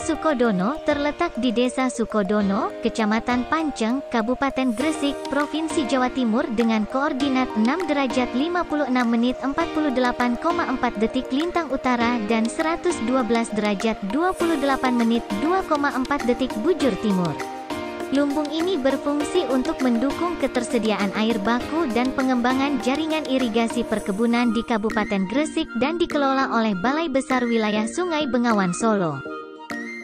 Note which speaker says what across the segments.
Speaker 1: Sukodono terletak di Desa Sukodono, Kecamatan Panceng, Kabupaten Gresik, Provinsi Jawa Timur dengan koordinat 6 derajat 56 menit 48,4 detik lintang utara dan 112 derajat 28 menit 2,4 detik bujur timur. Lumbung ini berfungsi untuk mendukung ketersediaan air baku dan pengembangan jaringan irigasi perkebunan di Kabupaten Gresik dan dikelola oleh Balai Besar Wilayah Sungai Bengawan Solo.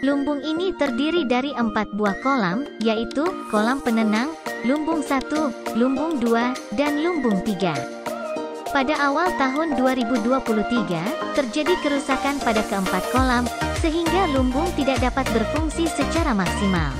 Speaker 1: Lumbung ini terdiri dari 4 buah kolam, yaitu kolam penenang, lumbung 1, lumbung 2, dan lumbung 3. Pada awal tahun 2023, terjadi kerusakan pada keempat kolam, sehingga lumbung tidak dapat berfungsi secara maksimal.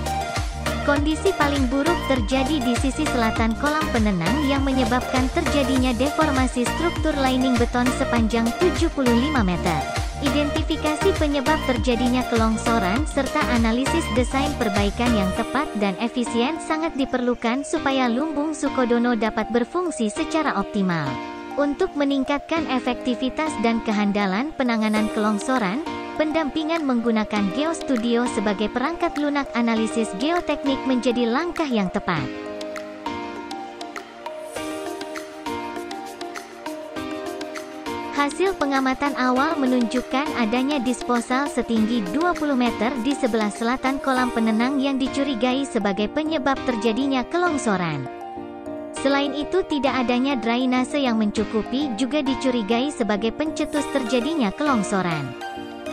Speaker 1: Kondisi paling buruk terjadi di sisi selatan kolam penenang yang menyebabkan terjadinya deformasi struktur lining beton sepanjang 75 meter. Identifikasi penyebab terjadinya kelongsoran serta analisis desain perbaikan yang tepat dan efisien sangat diperlukan supaya lumbung Sukodono dapat berfungsi secara optimal. Untuk meningkatkan efektivitas dan kehandalan penanganan kelongsoran, pendampingan menggunakan GeoStudio sebagai perangkat lunak analisis geoteknik menjadi langkah yang tepat. Hasil pengamatan awal menunjukkan adanya disposal setinggi 20 meter di sebelah selatan kolam penenang yang dicurigai sebagai penyebab terjadinya kelongsoran. Selain itu, tidak adanya drainase yang mencukupi juga dicurigai sebagai pencetus terjadinya kelongsoran.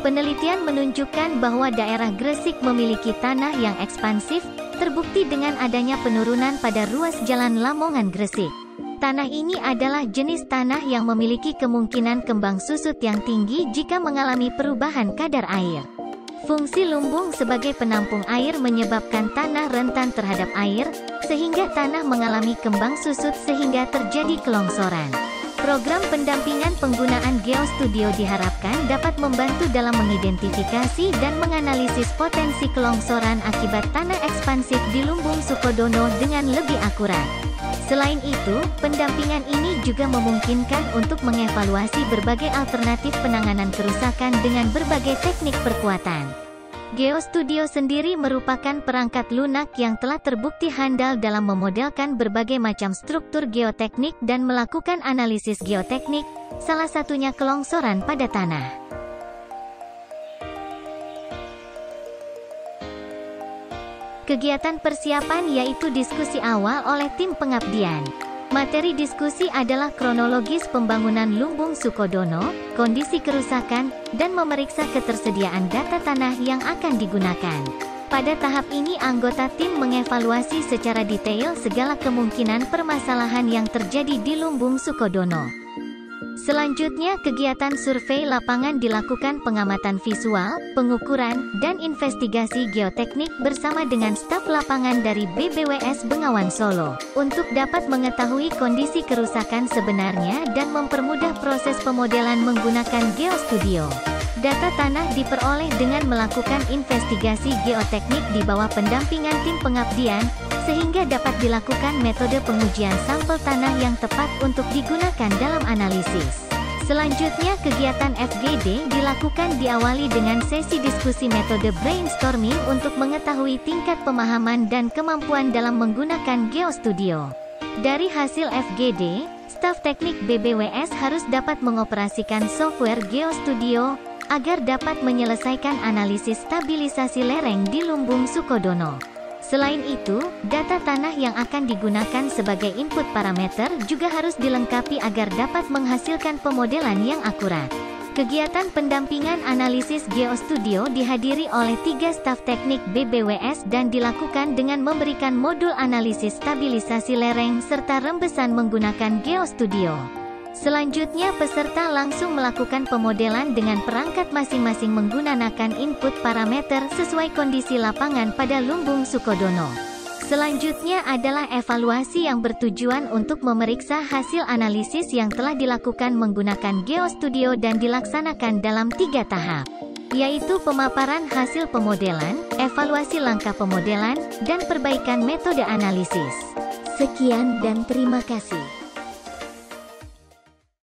Speaker 1: Penelitian menunjukkan bahwa daerah Gresik memiliki tanah yang ekspansif, terbukti dengan adanya penurunan pada ruas jalan Lamongan Gresik. Tanah ini adalah jenis tanah yang memiliki kemungkinan kembang susut yang tinggi jika mengalami perubahan kadar air. Fungsi lumbung sebagai penampung air menyebabkan tanah rentan terhadap air, sehingga tanah mengalami kembang susut sehingga terjadi kelongsoran. Program pendampingan penggunaan GeoStudio diharapkan dapat membantu dalam mengidentifikasi dan menganalisis potensi kelongsoran akibat tanah ekspansif di lumbung Sukodono dengan lebih akurat. Selain itu, pendampingan ini juga memungkinkan untuk mengevaluasi berbagai alternatif penanganan kerusakan dengan berbagai teknik perkuatan. GeoStudio sendiri merupakan perangkat lunak yang telah terbukti handal dalam memodelkan berbagai macam struktur geoteknik dan melakukan analisis geoteknik, salah satunya kelongsoran pada tanah. Kegiatan persiapan yaitu diskusi awal oleh tim pengabdian. Materi diskusi adalah kronologis pembangunan lumbung Sukodono, kondisi kerusakan, dan memeriksa ketersediaan data tanah yang akan digunakan. Pada tahap ini anggota tim mengevaluasi secara detail segala kemungkinan permasalahan yang terjadi di lumbung Sukodono. Selanjutnya kegiatan survei lapangan dilakukan pengamatan visual, pengukuran, dan investigasi geoteknik bersama dengan staf lapangan dari BBWS Bengawan Solo, untuk dapat mengetahui kondisi kerusakan sebenarnya dan mempermudah proses pemodelan menggunakan GeoStudio. Data tanah diperoleh dengan melakukan investigasi geoteknik di bawah pendampingan tim pengabdian, sehingga dapat dilakukan metode pengujian sampel tanah yang tepat untuk digunakan dalam analisis. Selanjutnya kegiatan FGD dilakukan diawali dengan sesi diskusi metode brainstorming untuk mengetahui tingkat pemahaman dan kemampuan dalam menggunakan GeoStudio. Dari hasil FGD, staf teknik BBWS harus dapat mengoperasikan software GeoStudio agar dapat menyelesaikan analisis stabilisasi lereng di lumbung Sukodono. Selain itu, data tanah yang akan digunakan sebagai input parameter juga harus dilengkapi agar dapat menghasilkan pemodelan yang akurat. Kegiatan pendampingan analisis GeoStudio dihadiri oleh 3 staf teknik BBWS dan dilakukan dengan memberikan modul analisis stabilisasi lereng serta rembesan menggunakan GeoStudio. Selanjutnya peserta langsung melakukan pemodelan dengan perangkat masing-masing menggunakan input parameter sesuai kondisi lapangan pada lumbung Sukodono. Selanjutnya adalah evaluasi yang bertujuan untuk memeriksa hasil analisis yang telah dilakukan menggunakan GeoStudio dan dilaksanakan dalam 3 tahap, yaitu pemaparan hasil pemodelan, evaluasi langkah pemodelan, dan perbaikan metode analisis. Sekian dan terima kasih.